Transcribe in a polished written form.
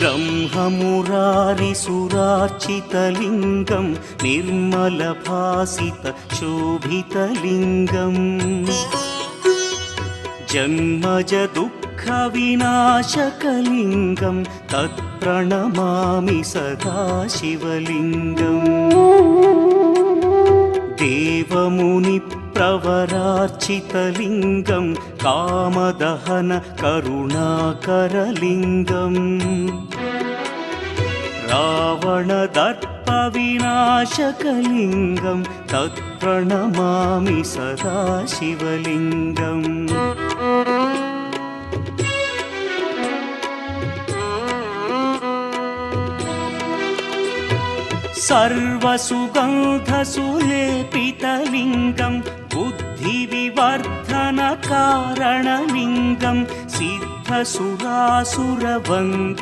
ब्रह्ममुरारिसुरार्चितलिङ्गं निर्मलभासितशोभितलिङ्गम् जन्मजदुःखविनाशकलिङ्गं तत्प्रणमामि सदा शिवलिङ्गम् देवमुनिप्रवरार्चितलिङ्गं कामदहन करुणाकरलिङ्गम् रावणदर्पविनाशकलिङ्गं तत्प्रणमामि सदा शिवलिङ्गम् सर्वसुगन्धसुलेपितलिङ्गं बुद्धिविवर्धनकारणलिङ्गं सिद्धसुरासुरवन्दितलिङ्गम्